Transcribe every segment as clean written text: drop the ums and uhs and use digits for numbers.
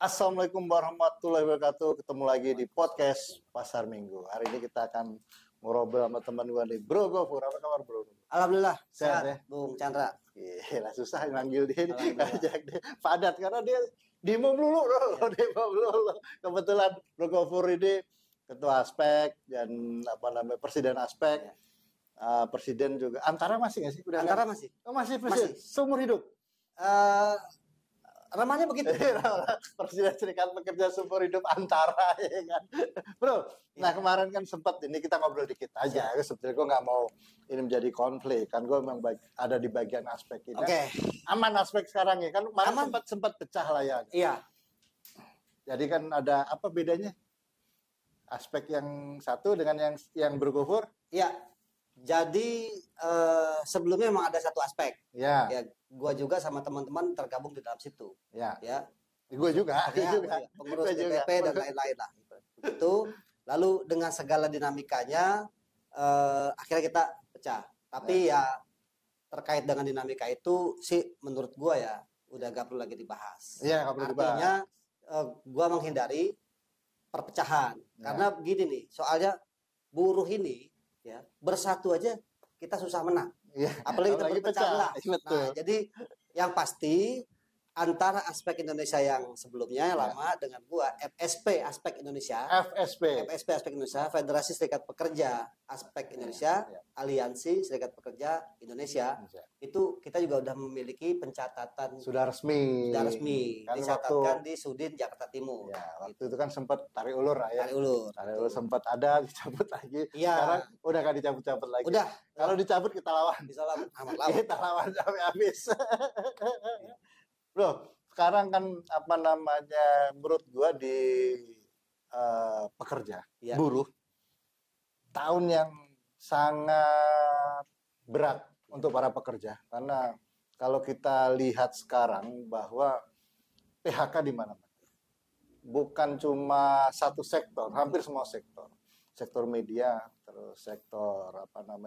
Assalamualaikum warahmatullahi wabarakatuh. Ketemu lagi di podcast Pasar Minggu. Hari ini kita akan ngobrol sama teman gue nih, Bro Gofur. Apa kabar, Bro? Alhamdulillah sehat ya, Bung Chandra. Gila, susah manggil dia, ngajak dia padat karena dia demo melulu, bro. Demo melulu. Kebetulan Bro Gofur ini ketua aspek dan presiden aspek. Presiden juga. Antara masih nggak sih? Udah Antara kan? masih. Oh, masih presiden. Seumur hidup. Namanya begitu. Presiden Serikat Pekerja Seumur Hidup Antara, ya kan, Bro. Nah, kemarin kan sempat ini kita ngobrol dikit aja. Sebetulnya gue nggak mau ini menjadi konflik kan. Gue memang ada di bagian aspek ini. Oke. Aman aspek sekarang ya kan. Kemarin sempat pecah lah ya. Iya. Jadi kan ada apa bedanya aspek yang satu dengan yang bergofur? Iya. Jadi sebelumnya memang ada satu aspek. Ya. Ya, gua juga sama teman-teman tergabung di dalam situ. Ya. Ya. Gue juga. Pengurus DPP dan lain-lain lah. Itu. Lalu dengan segala dinamikanya akhirnya kita pecah. Tapi ya terkait dengan dinamika itu sih menurut gua ya udah gak perlu lagi dibahas. Iya, gak perlu dibahas. Artinya gua menghindari perpecahan. Karena begini nih, soalnya buruh ini ya bersatu aja kita susah menang. Ya, apalagi kita berpecah belah. Nah, jadi yang pasti antara aspek Indonesia yang sebelumnya lama dengan gua FSP aspek Indonesia, FSP aspek Indonesia, Federasi Serikat Pekerja Aspek Indonesia, Aliansi Serikat Pekerja Indonesia, itu kita juga udah memiliki pencatatan sudah resmi kan dicatatkan di Sudin Jakarta Timur. Ya, waktu itu kan sempat tarik ulur lah ya. Tarik ulur sempat ada, dicabut lagi. Ya. Sekarang udah gak dicabut-cabut lagi. Udah. Kalau dicabut kita lawan. Bisa lawan. Lawan. Kita lawan sampai habis. Bro, sekarang kan menurut gua di pekerja, buruh, tahun yang sangat berat untuk para pekerja. Karena kalau kita lihat sekarang bahwa PHK di mana-mana. Bukan cuma satu sektor, hampir semua sektor. Sektor media, terus sektor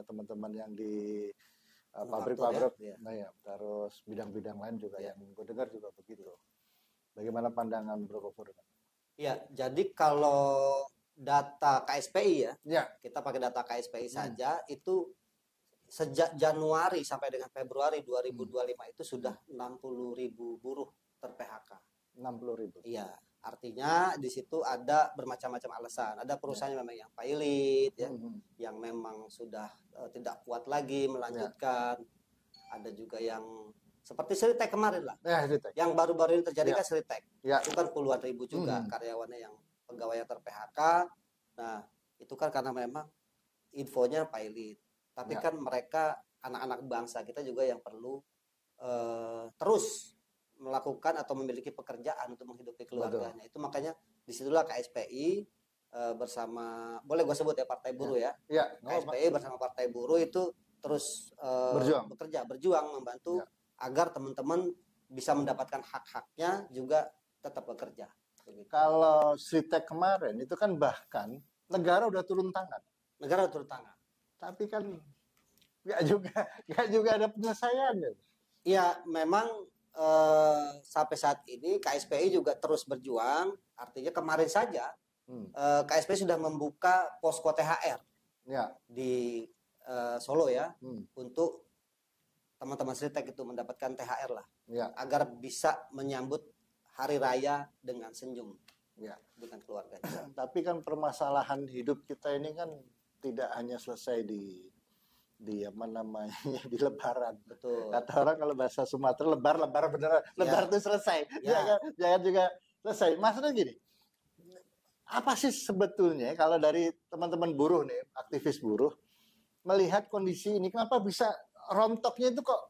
teman-teman yang di pabrik-pabrik, terus bidang-bidang lain juga yang gue dengar juga begitu. Bagaimana pandangan Bro Gofur? Iya, jadi kalau data KSPI kita pakai data KSPI saja itu sejak Januari sampai dengan Februari 2025 itu sudah 60.000 buruh ter-PHK. 60.000. Iya, artinya di situ ada bermacam-macam alasan. Ada perusahaan yang memang yang pilot yang memang sudah tidak kuat lagi melanjutkan. Ada juga yang seperti Sritek kemarin lah. Yang baru-baru ini terjadi kan Sritek. Itu kan puluhan ribu juga karyawannya yang pegawai yang ter-PHK. Nah, itu kan karena memang infonya pilot. Tapi kan mereka anak-anak bangsa kita juga yang perlu terus melakukan atau memiliki pekerjaan untuk menghidupi keluarganya. Itu makanya disitulah KSPI bersama, boleh gue sebut ya, Partai Buruh ya. KSPI bersama Partai Buruh itu terus berjuang membantu agar teman-teman bisa mendapatkan hak-haknya juga tetap bekerja. Begitu. Kalau Sritek kemarin itu kan bahkan negara udah turun tangan. Tapi kan nggak juga ada penyelesaiannya. Iya, memang sampai saat ini KSPI juga terus berjuang. Artinya kemarin saja KSPI sudah membuka posko THR di Solo ya, untuk teman-teman Sritek itu mendapatkan THR lah, agar bisa menyambut hari raya dengan senyum dengan keluarganya. Tapi kan permasalahan hidup kita ini kan tidak hanya selesai di di Lebaran. Betul. Kata orang kalau bahasa Sumatera lebar beneran. Lebar itu selesai. Jangan juga selesai. Maksudnya gini, apa sih sebetulnya kalau dari teman-teman buruh nih, aktivis buruh, melihat kondisi ini, kenapa bisa rontoknya itu kok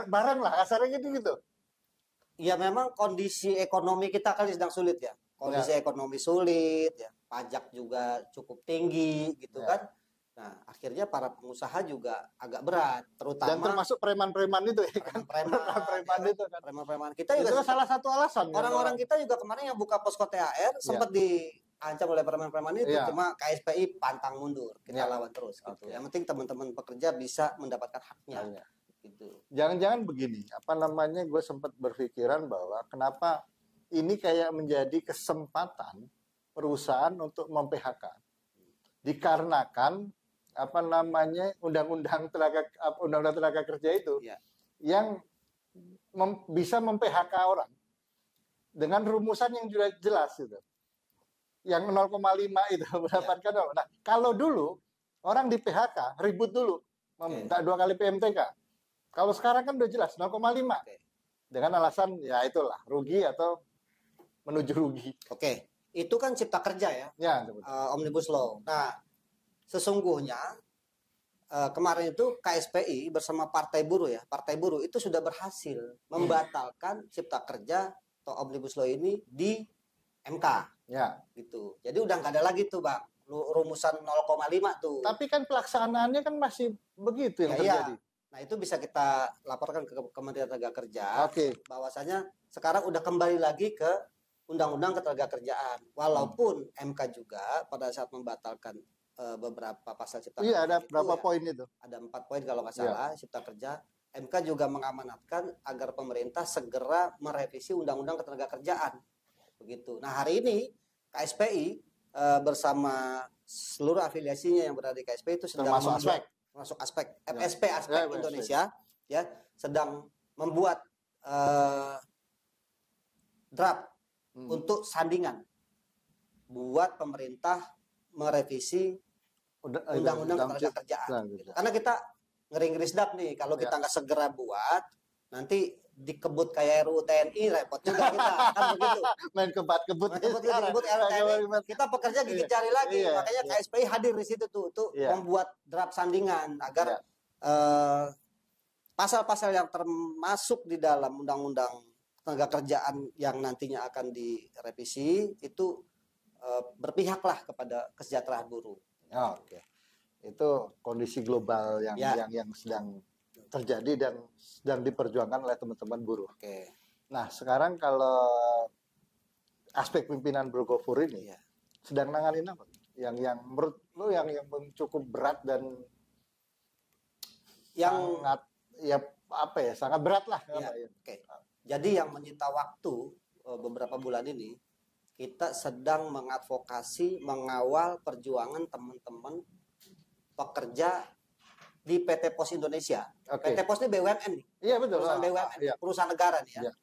bareng lah, kasarnya gitu. Ya memang kondisi ekonomi kita kan sedang sulit ya. Kondisi ekonomi sulit ya. Pajak juga cukup tinggi gitu kan. Nah, akhirnya para pengusaha juga agak berat, terutama dan termasuk preman-preman itu ya kan. Preman itu kan. Preman-preman kita juga salah satu alasan. Orang-orang kita juga kemarin yang buka posko THR sempat diancam oleh preman-preman itu, cuma KSPI pantang mundur, kita lawan terus gitu. Yang penting teman-teman pekerja bisa mendapatkan haknya. Gitu. Jangan-jangan begini, gue sempat berpikiran bahwa kenapa ini kayak menjadi kesempatan perusahaan untuk mem-PHK. Dikarenakan apa namanya undang-undang tenaga kerja itu yang bisa mem-PHK orang dengan rumusan yang juga jelas gitu. Yang 0,5 itu mendapatkan. Nah, kalau dulu orang di PHK ribut dulu meminta 2 kali PMTK. Kalau sekarang kan udah jelas 0,5. Dengan alasan ya itulah rugi atau menuju rugi. Oke. Itu kan cipta kerja ya. Omnibus Law. Nah, sesungguhnya kemarin itu KSPI bersama Partai Buruh itu sudah berhasil membatalkan cipta kerja atau Omnibus Law ini di MK. Ya. Gitu. Jadi udah nggak ada lagi tuh Bang, rumusan 0,5 tuh. Tapi kan pelaksanaannya kan masih begitu yang terjadi. Nah itu bisa kita laporkan ke Kementerian Tenaga Kerja. Bahwasanya sekarang udah kembali lagi ke Undang-Undang Ketenagakerjaan. Walaupun MK juga pada saat membatalkan beberapa pasal cipta kerja. Iya, ada berapa poin itu? Ada 4 poin kalau nggak salah cipta kerja. MK juga mengamanatkan agar pemerintah segera merevisi Undang-Undang Ketenagakerjaan. Begitu. Nah hari ini KSPI bersama seluruh afiliasinya yang berada di KSPI itu sedang masuk aspek FSP Indonesia ya sedang membuat draft untuk sandingan buat pemerintah merevisi Undang-Undang Ketenagakerjaan. Karena kita ngeri-ngeri sedap nih kalau kita nggak segera buat nanti dikebut kayak RUU TNI repot juga kita kan begitu. Main kebut kita pekerja gigit jari lagi. Makanya KSPI hadir di situ tuh untuk membuat draft sandingan agar pasal-pasal yang termasuk di dalam Undang-Undang Ketenagakerjaan yang nantinya akan direvisi itu berpihaklah kepada kesejahteraan buruh. Oke. Itu kondisi global yang sedang terjadi dan sedang diperjuangkan oleh teman-teman buruh. Nah, sekarang kalau aspek pimpinan Brogofur ini sedang nanganin apa? Yang menurut lo yang cukup berat dan yang sangat berat lah. Jadi yang menyita waktu beberapa bulan ini kita sedang mengadvokasi, mengawal perjuangan teman-teman pekerja di PT Pos Indonesia. PT Pos ini BUMN nih. Iya betul. Perusahaan BUMN, perusahaan negara nih ya.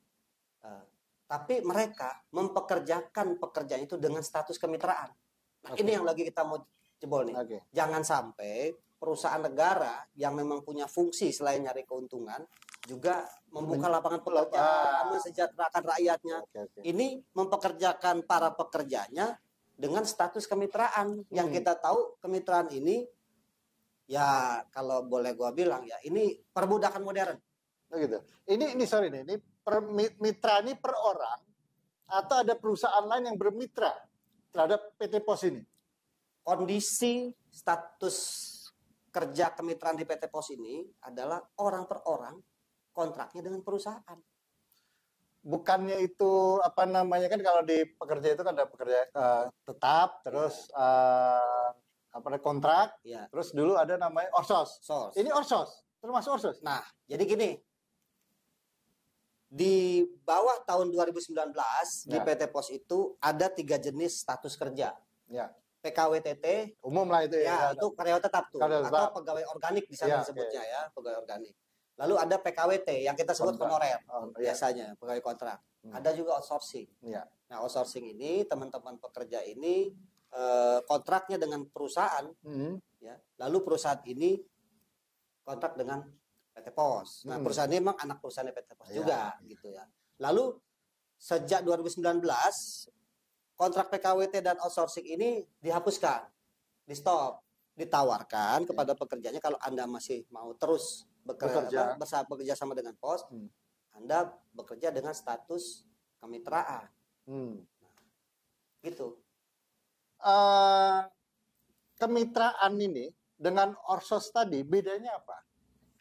Tapi mereka mempekerjakan pekerjaan itu dengan status kemitraan. Nah, ini yang lagi kita mau jebol nih. Jangan sampai perusahaan negara yang memang punya fungsi selain nyari keuntungan juga membuka lapangan pekerjaan, mensejahterakan rakyatnya. Ini mempekerjakan para pekerjanya dengan status kemitraan. Yang kita tahu kemitraan ini ya kalau boleh gua bilang ya ini perbudakan modern. Gitu. Ini mitra ini per orang atau ada perusahaan lain yang bermitra terhadap PT Pos ini? Kondisi status kerja kemitraan di PT Pos ini adalah orang per orang, kontraknya dengan perusahaan. Bukannya itu apa namanya kan kalau di pekerja itu kan ada pekerja tetap terus kontrak, terus dulu ada namanya orsos. Ini orsos, termasuk orsos. Nah, jadi gini, di bawah tahun 2019 di PT Pos itu ada 3 jenis status kerja. PKWTT, umum lah itu ya. Itu karyawan tetap tuh, atau pegawai organik di sana disebutnya ya, pegawai organik. Lalu ada PKWT yang kita sebut honorer, biasanya pegawai kontrak. Ada juga outsourcing. Nah, outsourcing ini teman-teman pekerja ini kontraknya dengan perusahaan, ya. Lalu perusahaan ini kontrak dengan PT Pos. Nah, perusahaan ini memang anak perusahaan PT Pos juga, gitu ya. Lalu sejak 2019 kontrak PKWT dan outsourcing ini dihapuskan, di stop, ditawarkan kepada pekerjanya kalau Anda masih mau terus bekerja sama dengan Pos, Anda bekerja dengan status kemitraan, gitu. Kemitraan ini dengan orsos tadi bedanya apa?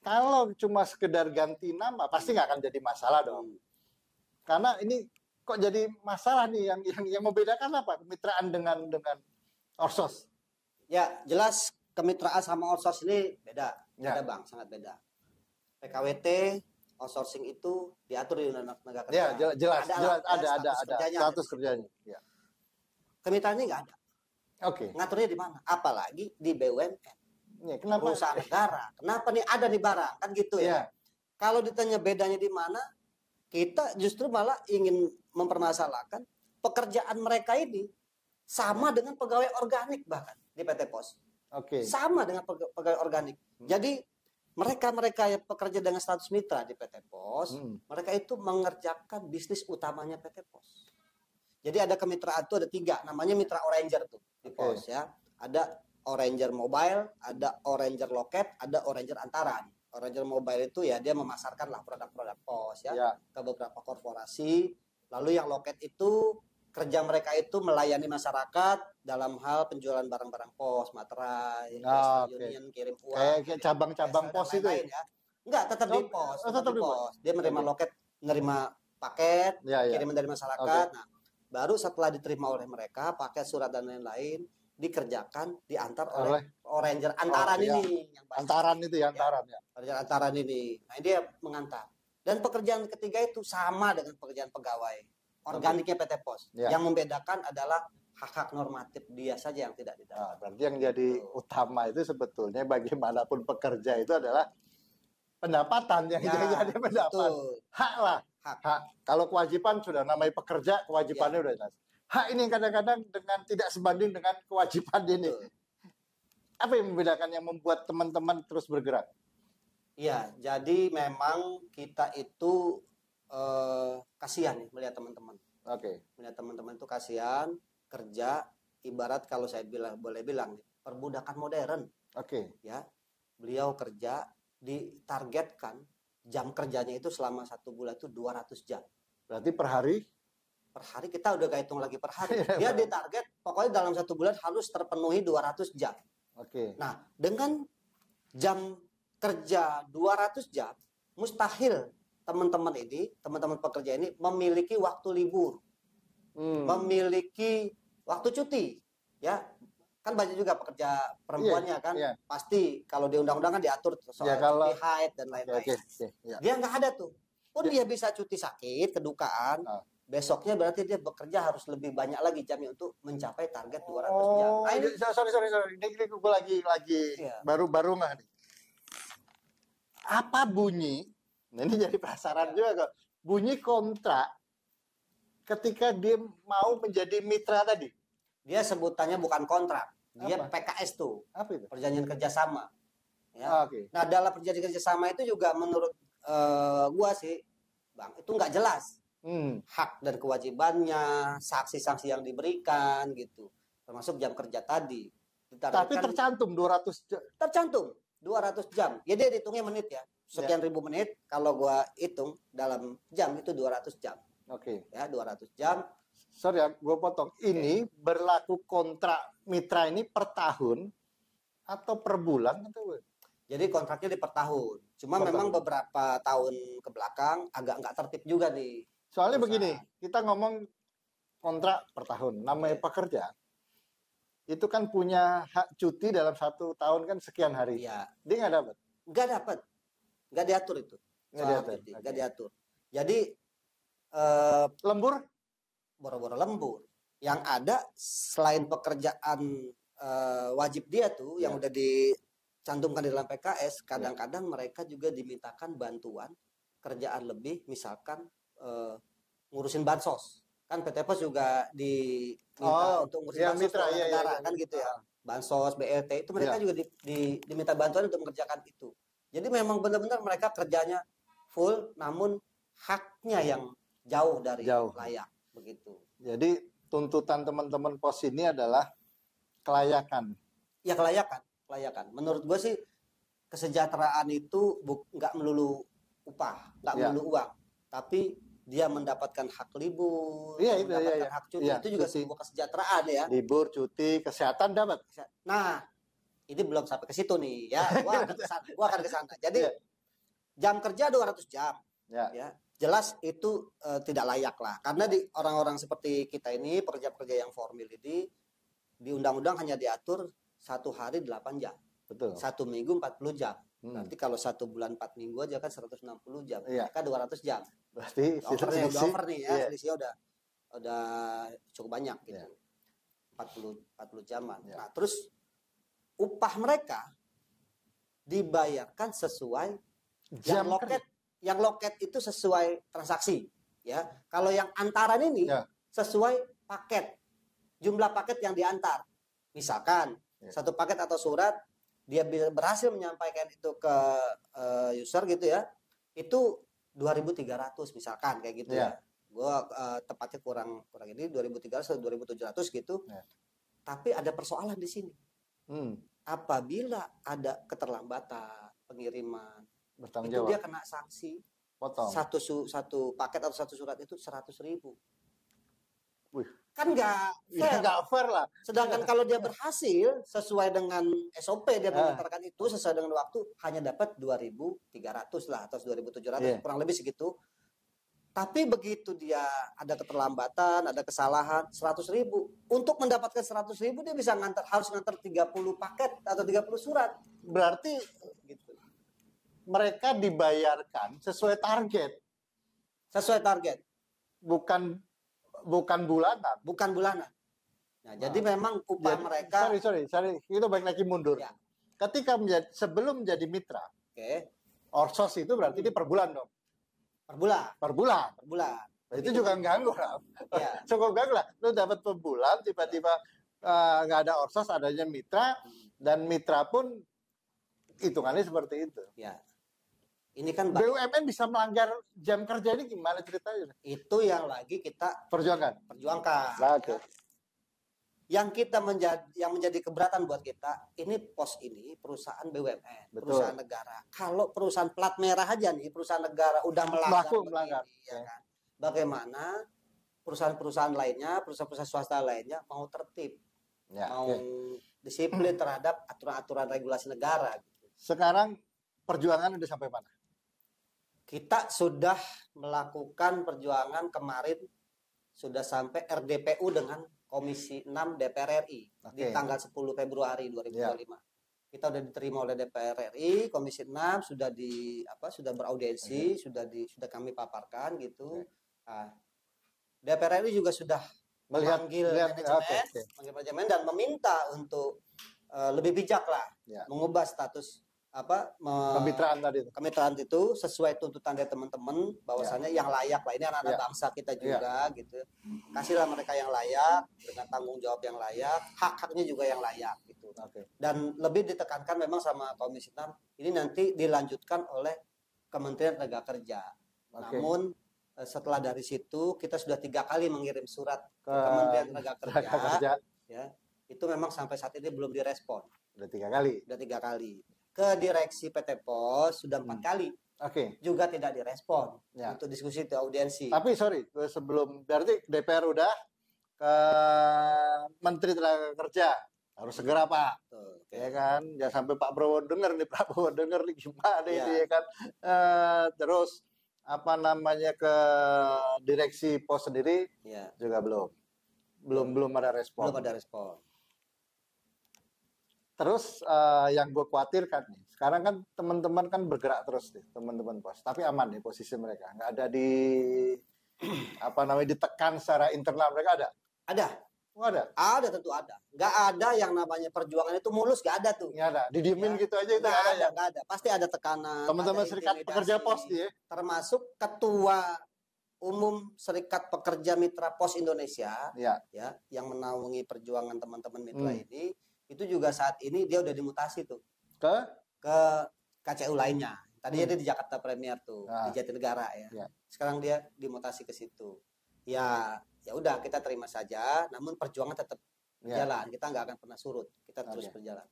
Kalau cuma sekedar ganti nama pasti nggak akan jadi masalah dong. Karena ini kok jadi masalah nih yang membedakan apa kemitraan dengan orsos? Ya jelas kemitraan sama orsos ini beda Bang, sangat beda. PKWT, outsourcing itu diatur di Undang-Undang Tenaga Kerja. Ya, jelas, ada status kerjanya. Ya. Kemitraan ini nggak ada. Oke. Ngaturnya di mana? Apalagi di BUMN. Ya, kenapa? Perusahaan negara. Kenapa nih ada di barang? Kan gitu ya. Ya. Kalau ditanya bedanya di mana, kita justru malah ingin mempermasalahkan pekerjaan mereka ini sama dengan pegawai organik bahkan di PT Pos. Oke. Sama dengan pegawai organik. Jadi mereka yang bekerja dengan status mitra di PT Pos, mereka itu mengerjakan bisnis utamanya PT Pos. Jadi ada kemitraan itu ada 3, namanya mitra Oranger tuh di Pos ya. Ada Oranger Mobile, ada Oranger Loket, ada Oranger Antaran. Oranger Mobile itu ya dia memasarkan lah produk-produk Pos ya ke beberapa korporasi. Lalu yang Loket itu kerja mereka itu melayani masyarakat dalam hal penjualan barang-barang pos, materai, Union, kirim uang. Kayak cabang-cabang pos itu ya? Enggak, tetap di pos. Tetap di pos. Dia menerima loket, menerima paket, kiriman dari masyarakat. Nah, baru setelah diterima oleh mereka, paket, surat dan lain-lain dikerjakan, diantar oleh Oranger Antaran ini. Yang Antaran itu ya, Antaran ya. Oranger Antaran ini. Nah, dia mengantar. Dan pekerjaan ketiga itu sama dengan pekerjaan pegawai organiknya PT Pos. Yang membedakan adalah hak-hak normatif dia saja yang tidak didapat. Berarti yang jadi utama itu sebetulnya bagaimanapun pekerja itu adalah pendapatan yang jadi pendapat. Hak lah. Hak. Kalau kewajiban sudah namanya pekerja, kewajibannya udah jelas. Hak ini kadang-kadang dengan tidak sebanding dengan kewajiban ini. Apa yang membedakan, yang membuat teman-teman terus bergerak? Iya, jadi memang kita itu kasihan nih melihat teman-teman. Melihat teman-teman itu kasihan kerja, ibarat kalau saya boleh bilang perbudakan modern. Ya, beliau kerja ditargetkan jam kerjanya itu selama 1 bulan itu 200 jam. Berarti per hari? Per hari kita udah gak hitung lagi per hari. Dia ditarget pokoknya dalam 1 bulan harus terpenuhi 200 jam. Nah, dengan jam kerja 200 jam, mustahil teman-teman pekerja ini memiliki waktu libur, memiliki waktu cuti, ya kan banyak juga pekerja perempuannya kan, pasti kalau di undang-undang kan diatur soal cuti haid dan lain-lain. Dia nggak ada tuh, pun dia bisa cuti sakit, kedukaan, besoknya berarti dia bekerja harus lebih banyak lagi jamnya untuk mencapai target 200 jam. Nah, ini sorry, ini gue lagi baru nggak nih. Apa bunyi? Nah, ini jadi penasaran juga kok. Bunyi kontrak ketika dia mau menjadi mitra tadi. Dia sebutannya bukan kontrak. Dia PKS tuh. Apa itu? Perjanjian kerjasama. Ya. Nah, dalam perjanjian kerjasama itu juga menurut gua sih, Bang, itu nggak jelas. Hak dan kewajibannya, sanksi-sanksi yang diberikan gitu. Termasuk jam kerja tadi. Tapi tercantum 200 jam. Tercantum 200 jam. Ya dia hitungnya menit ya. Sekian ribu menit, kalau gua hitung dalam jam itu 200 jam. Ya, 200 jam. Sorry ya, gue potong. Ini berlaku kontrak mitra ini per tahun atau per bulan? Jadi kontraknya di per tahun. Cuma memang beberapa tahun ke belakang agak nggak tertib juga nih. Soalnya begini, kita ngomong kontrak per tahun. Namanya pekerja, itu kan punya hak cuti dalam 1 tahun kan sekian hari. Dia nggak dapat? Nggak dapat. Nggak diatur itu. Nggak diatur. Jadi lembur? Boro-boro lembur. Yang ada selain pekerjaan wajib dia tuh yang udah dicantumkan di dalam PKS, kadang-kadang mereka juga dimintakan bantuan kerjaan lebih, misalkan ngurusin bansos. Kan PT Pos juga diminta untuk ngurusin bansos mitra, negara kan gitu ya. Bansos, BLT itu mereka juga diminta bantuan untuk mengerjakan itu. Jadi memang benar-benar mereka kerjanya full, namun haknya yang jauh dari layak begitu. Jadi tuntutan teman-teman pos ini adalah kelayakan. Ya kelayakan. Menurut gue sih kesejahteraan itu nggak melulu upah, nggak melulu uang, tapi dia mendapatkan hak libur, mendapatkan hak cuti, itu juga sebuah kesejahteraan ya. Libur, cuti, kesehatan dapat. Nah, ini belum sampai ke situ nih ya. Gua akan ke sana. Jadi jam kerja 200 jam. Ya. Jelas itu tidak layak lah. Karena di orang-orang seperti kita ini, pekerja-pekerja yang formal ini di undang-undang hanya diatur 1 hari 8 jam. Betul. 1 minggu 40 jam. Berarti kalau 1 bulan 4 minggu aja kan 160 jam. Iya. Mereka 200 jam. Berarti Overnya udah over nih ya, Iya. selisihnya udah cukup banyak gitu. Iya. 40 jaman. Iya. Nah, terus upah mereka dibayarkan sesuai Jam yang loket itu sesuai transaksi ya. Kalau yang antaran ini Ya. sesuai paket, jumlah paket yang diantar. Misalkan Ya. satu paket atau surat dia berhasil menyampaikan itu ke user gitu ya, itu 2.300 misalkan kayak gitu ya. Gua tepatnya kurang ini 2.300 atau 2.700 gitu. Ya. Tapi ada persoalan di sini. Hmm. Apabila ada keterlambatan pengiriman, Bertanggung itu jawab. dia kena sanksi. Potong. Satu paket atau satu surat itu 100.000. Wih. Kan nggak Ya fair. nggak fair lah. Sedangkan kalau dia berhasil sesuai dengan SOP dia mengantarkan itu sesuai dengan waktu, hanya dapat 2.300 lah atau 2.700 kurang lebih segitu. Tapi begitu dia ada keterlambatan, ada kesalahan, 100.000. Untuk mendapatkan 100.000 dia bisa harus ngantar 30 paket atau 30 surat. Berarti Gitu. mereka dibayarkan sesuai target, Sesuai target, bukan bulanan. bukan bulanan. Nah, jadi memang upah mereka. Sorry, itu balik lagi mundur. Ya. Ketika sebelum menjadi mitra, Oke, Orsos itu berarti dia per bulan dong. per bulan. Per bulan. Nah, Itu juga ganggu lah. Ya. Cukup ganggu lah. Lu dapat per bulan, tiba-tiba nggak ada Orsos, adanya mitra, dan mitra pun hitungannya seperti itu. Ya. Ini kan BUMN bisa melanggar jam kerja ini gimana ceritanya? itu yang lagi kita Perjuangkan. perjuangkan. Oke. Yang menjadi keberatan buat kita, ini pos ini perusahaan BUMN, Betul. perusahaan negara. Kalau perusahaan plat merah aja nih, perusahaan negara udah melanggar. Ya kan? Bagaimana perusahaan-perusahaan lainnya, perusahaan-perusahaan swasta lainnya mau tertib, mau disiplin terhadap aturan-aturan regulasi negara. Sekarang perjuangan udah sampai mana? Kita sudah melakukan perjuangan kemarin, sudah sampai RDPU dengan Komisi 6 DPR RI di tanggal 10 Februari 2025. Kita sudah diterima oleh DPR RI, Komisi 6 sudah sudah beraudiensi, sudah kami paparkan gitu. Nah, DPR RI juga sudah memanggil manajemen dan meminta untuk lebih bijak lah, mengubah status kemitraan itu sesuai tuntutan dari teman-teman, bahwasannya yang layak lah, ini anak-anak bangsa kita juga gitu. Kasihlah mereka yang layak dengan tanggung jawab yang layak, hak-haknya juga yang layak gitu. Dan lebih ditekankan memang sama Komisi 6 ini nanti dilanjutkan oleh Kementerian Tenaga Kerja. Namun setelah dari situ kita sudah 3 kali mengirim surat ke Kementerian Tenaga Kerja. Ya, itu memang sampai saat ini belum direspon. Udah 3 kali. Udah 3 kali. Ke direksi PT POS sudah 4 kali. Juga tidak direspon untuk diskusi itu audiensi. Tapi sorry, sebelum berarti DPR udah ke Menteri Tenaga Kerja harus segera Pak. Ya kan, jangan sampai Pak Prabowo denger nih, gimana ini ya kan. Terus ke direksi POS sendiri juga belum ada respon. Belum ada respon. Terus yang gue khawatirkan nih, sekarang kan teman-teman kan bergerak terus nih, teman-teman POS, tapi aman nih posisi mereka, nggak ada ditekan secara internal, mereka ada? Ada. Oh, ada? Ada, tentu ada. Nggak ada yang namanya perjuangan itu mulus, nggak ada tuh. Nggak ada, didiemin gitu aja itu nggak ada, nggak ada. Pasti ada tekanan. Teman-teman Serikat Pekerja Pos ya? Termasuk Ketua Umum Serikat Pekerja Mitra Pos Indonesia, yang menaungi perjuangan teman-teman mitra ini. Itu juga saat ini dia udah dimutasi tuh ke KCU lainnya. Tadinya dia di Jakarta Premier tuh, di Jatinegara ya. Sekarang dia dimutasi ke situ. Ya udah kita terima saja, namun perjuangan tetap berjalan. Kita nggak akan pernah surut. Kita terus berjalan.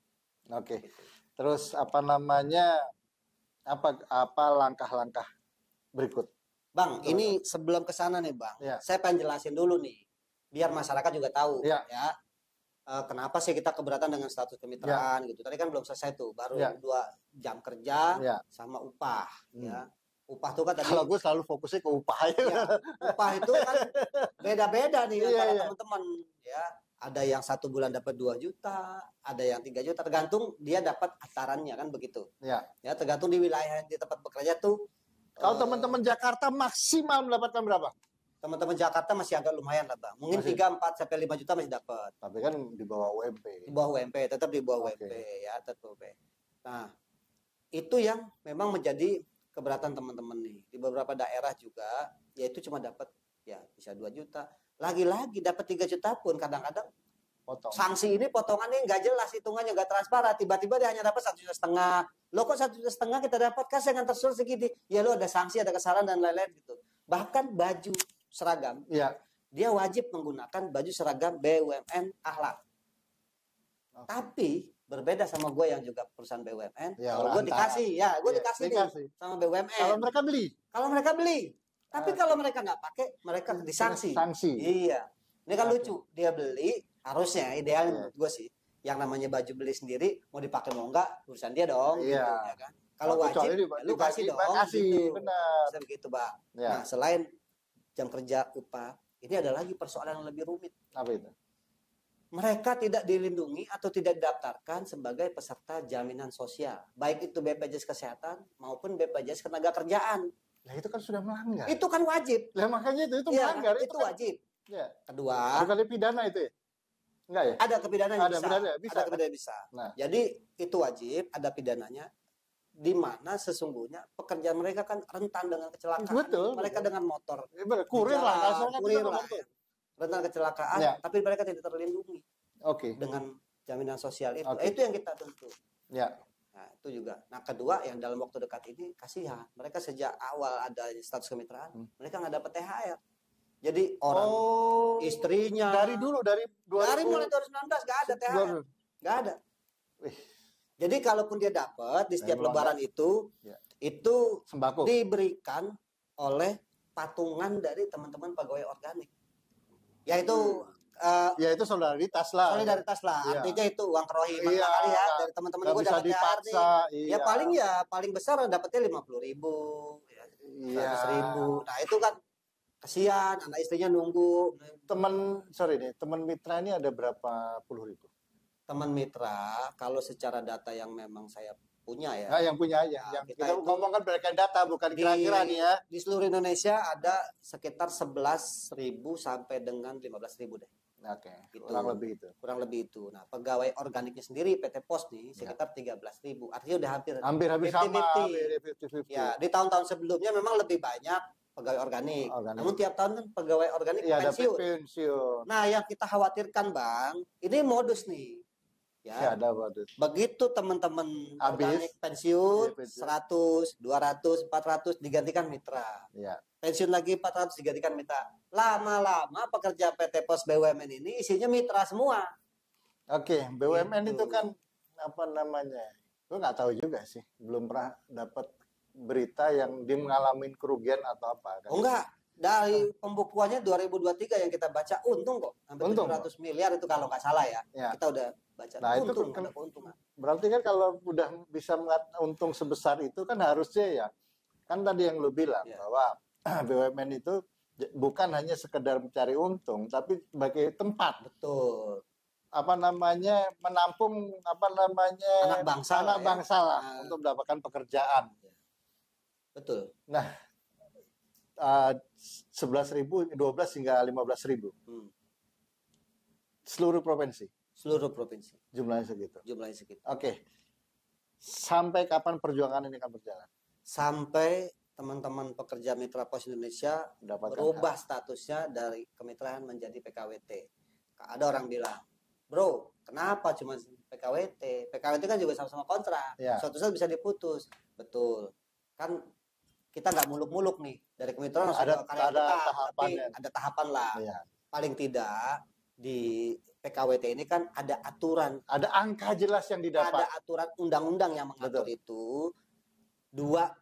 Oke. Gitu. Terus apa langkah-langkah berikut? Bang, ini sebelum ke sana nih, Bang. Saya pengen jelasin dulu nih biar masyarakat juga tahu ya. Kenapa sih kita keberatan dengan status kemitraan gitu. Tadi kan belum selesai tuh, baru 2 jam kerja sama upah ya. Upah tuh kan tadi, kalau gue selalu fokusnya ke upah upah itu kan beda-beda nih antara teman-teman ya. Ada yang 1 bulan dapat 2 juta, ada yang 3 juta, tergantung dia dapat atarannya kan begitu. Ya. Ya tergantung di wilayah di tempat bekerja tuh. Kalau teman-teman Jakarta maksimal mendapatkan berapa? Teman-teman Jakarta masih agak lumayan lah bang. Mungkin 3, 4 sampai 5 juta masih dapat. Tapi kan di bawah UMP. Di bawah UMP, tetap di bawah UMP ya, tetap UMP. Nah, itu yang memang menjadi keberatan teman-teman nih. Di beberapa daerah juga, yaitu cuma dapat ya bisa 2 juta. Lagi-lagi dapat 3 juta pun kadang-kadang potong. Sanksi ini potongannya nggak jelas, hitungannya nggak transparan. Tiba-tiba dia hanya dapat 1,5 juta. Lo kok 1,5 juta kita dapat? Kasih dengan tersurat segini. Ya lo ada sanksi, ada kesalahan dan lain-lain gitu. Bahkan baju seragam, ya, dia wajib menggunakan baju seragam BUMN Akhlak. Okay. Tapi berbeda sama gue yang juga perusahaan BUMN. Ya, kalau gue dikasih, gue dikasih nih sama BUMN. Kalau mereka beli. Tapi kalau mereka nggak pakai, mereka disanksi. Sanksi. Iya. Ini kan lucu. Dia beli, harusnya idealnya menurut gue sih. Yang namanya baju beli sendiri, mau dipakai mau enggak, urusan dia dong. Iya. Gitu, ya kan? Kalau wajib, lu kasih dong. Kasih, gitu. benar. Bisa begitu, Pak. Ya. Nah, selain jam kerja upah, ini ada lagi persoalan yang lebih rumit. Apa itu? Mereka tidak dilindungi atau tidak didaftarkan sebagai peserta jaminan sosial. Baik itu BPJS Kesehatan maupun BPJS Ketenagakerjaan. Nah itu kan sudah melanggar. Itu kan wajib. Lah makanya itu ya, melanggar. Itu kan wajib. Ya. Kedua. Bukan pidana itu ya? Enggak ya? Ada kepidananya bisa. Ada pidana bisa. Nah. Jadi itu wajib, ada pidananya. Di mana sesungguhnya pekerjaan mereka kan rentan dengan kecelakaan. Betul. Mereka dengan motor. Kurir lah. Kurir lah. Rentan kecelakaan, ya. tapi mereka tidak terlindungi. Oke. Dengan jaminan sosial itu. Okay. Itu yang kita tuntut. Ya. Nah, itu juga. Nah, kedua yang dalam waktu dekat ini kasihan. Mereka sejak awal ada status kemitraan, mereka nggak dapat THR. Jadi orang istrinya dari dulu dari mulai 2019 nggak ada THR. Nggak ada. Jadi kalaupun dia dapat di setiap lebaran itu sembako diberikan oleh patungan dari teman-teman pegawai organik. Yaitu yaitu solidaritas lah. Solidaritas lah. Iya. Artinya itu uang kerohiman kali ya dari teman-teman gue dapat THR nih. Iya. Ya paling besar dapatnya 50.000, 100.000. Nah, itu kan kasihan, anak istrinya nunggu. Teman mitra ini ada berapa puluh ribu? Teman mitra, kalau secara data yang memang saya punya ya. Nah, yang punya aja. Nah, yang kita ngomongkan berdasarkan data, bukan kira-kira nih ya. Di seluruh Indonesia ada sekitar 11.000 sampai dengan 15.000 deh. Oke, gitu. Kurang lebih itu. Nah, pegawai organiknya sendiri PT Pos nih sekitar 13.000. Artinya udah hampir sama. Ya, di tahun-tahun sebelumnya memang lebih banyak pegawai organik. Namun tiap tahun kan pegawai organik pensiun. Nah, yang kita khawatirkan, Bang, ini modus nih. Ya, ada modus. Begitu teman-teman organik pensiun, 100, 200, 400 digantikan mitra. Ya. Pensiun lagi 400 digantikan mitra. Lama-lama pekerja PT Pos BUMN ini isinya mitra semua. Oke, BUMN itu kan apa namanya? Gue nggak tahu juga sih, belum pernah dapat berita yang dia mengalami kerugian atau apa. Kan? Oh enggak, dari pembukuannya 2023 yang kita baca untung kok, hampir 700 miliar itu kalau nggak salah ya. Kita udah baca. Nah, untung, itu ada keuntungan. Berarti kan kalau udah bisa untung sebesar itu kan harusnya ya, kan tadi yang lu bilang bahwa BUMN itu bukan hanya sekedar mencari untung, tapi sebagai tempat. Betul. Menampung anak bangsa lah untuk mendapatkan pekerjaan. Betul. Nah, 11.000, 12 hingga 15.000. Seluruh provinsi. Jumlahnya segitu. Oke. Sampai kapan perjuangan ini akan berjalan? Sampai teman-teman pekerja Mitra Pos Indonesia berubah statusnya dari kemitraan menjadi PKWT. Ada orang bilang, bro, kenapa cuma PKWT? PKWT kan juga sama-sama kontrak. Suatu saat bisa diputus. Betul. Kan kita nggak muluk-muluk nih dari kemitraan ada tahapan lah. Paling tidak di PKWT ini kan ada aturan. Ada angka jelas yang didapat. Ada aturan undang-undang yang mengatur itu 2+1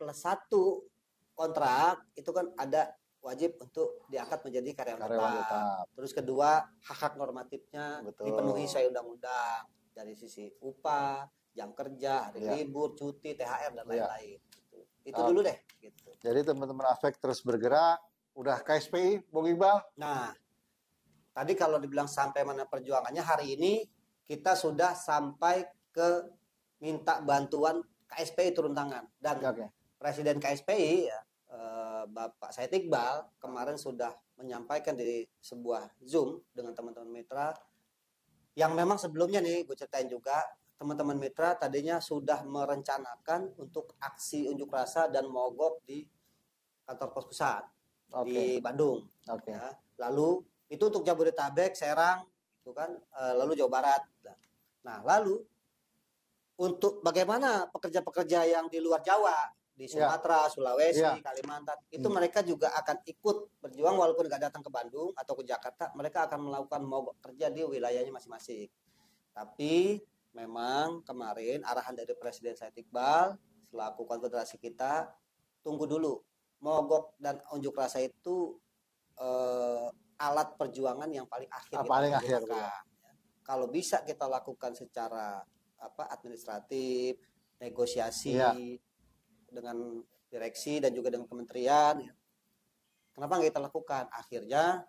kontrak itu kan ada wajib untuk diangkat menjadi karyawan tetap. Terus kedua, hak-hak normatifnya dipenuhi sesuai undang-undang dari sisi upah, jam kerja, hari libur, cuti, THR dan lain-lain. Itu dulu deh. Gitu. Jadi teman-teman AFEK terus bergerak. Udah KSPI, Bung Iqbal. Nah, tadi kalau dibilang sampai mana perjuangannya, hari ini kita sudah sampai ke minta bantuan KSPI turun tangan. Dan Presiden KSPI ya, Bapak Said Iqbal kemarin sudah menyampaikan di sebuah Zoom dengan teman-teman mitra yang memang sebelumnya nih gue ceritain juga, teman-teman mitra tadinya sudah merencanakan untuk aksi unjuk rasa dan mogok di kantor pos pusat di Bandung. Ya. Lalu itu untuk Jabodetabek, Serang, itu kan, lalu Jawa Barat. Nah, lalu untuk bagaimana pekerja-pekerja yang di luar Jawa, di Sumatera, Sulawesi, Kalimantan, itu mereka juga akan ikut berjuang walaupun nggak datang ke Bandung atau ke Jakarta, mereka akan melakukan mogok kerja di wilayahnya masing-masing. Tapi memang kemarin arahan dari Presiden Said Iqbal selaku konfederasi kita, tunggu dulu, mogok dan unjuk rasa itu alat perjuangan yang paling akhir. Paling akhir. Kalau bisa kita lakukan secara administratif, negosiasi dengan direksi dan juga dengan kementerian, kenapa nggak kita lakukan? Akhirnya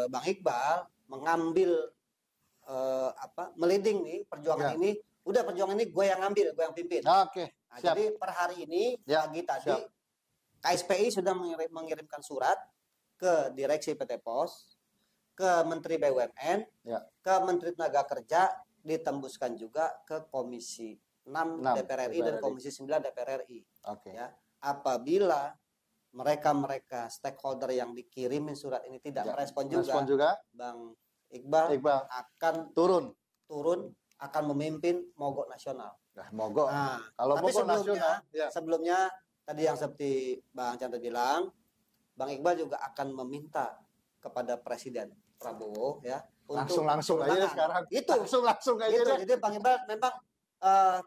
Bang Iqbal mengambil meliding nih perjuangan ini. Udah perjuangan ini gue yang ngambil, gue yang pimpin. Nah, jadi per hari ini pagi tadi KSPI sudah mengirimkan surat ke direksi PT Pos, ke Menteri BUMN, ke Menteri Tenaga Kerja, ditembuskan juga ke Komisi 6 DPR RI dan Komisi 9 DPR RI. Ya, apabila mereka stakeholder yang dikirimin surat ini tidak merespon juga, Bang Iqbal akan turun akan memimpin mogok nasional. Mogok. Nah, kalau tapi mogok sebelumnya tadi yang seperti Bang Chandra bilang, Bang Iqbal juga akan meminta kepada Presiden Prabowo ya langsung aja sekarang. Itu langsung aja. Jadi Bang Iqbal memang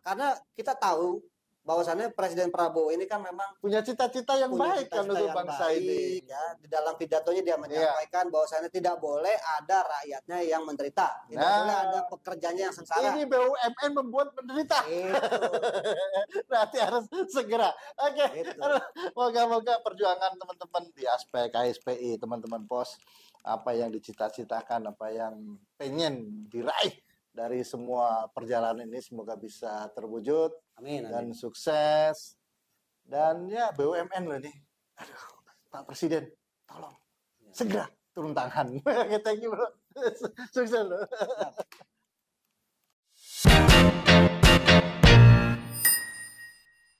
karena kita tahu bahwasannya Presiden Prabowo ini kan memang punya cita-cita yang baik kan untuk bangsa ini. Ya, di dalam pidatonya dia menyampaikan bahwasannya tidak boleh ada rakyatnya yang menderita, tidak boleh ada pekerjanya yang sengsara. Ini BUMN membuat menderita. Berarti harus segera. Moga-moga perjuangan teman-teman di aspek KSPI, teman-teman pos, apa yang dicita-citakan, apa yang pengen diraih dari semua perjalanan ini semoga bisa terwujud. Amin. Dan sukses. Dan ya BUMN loh nih. Aduh, Pak Presiden, tolong segera turun tangan. Thank you bro. Sukses loh.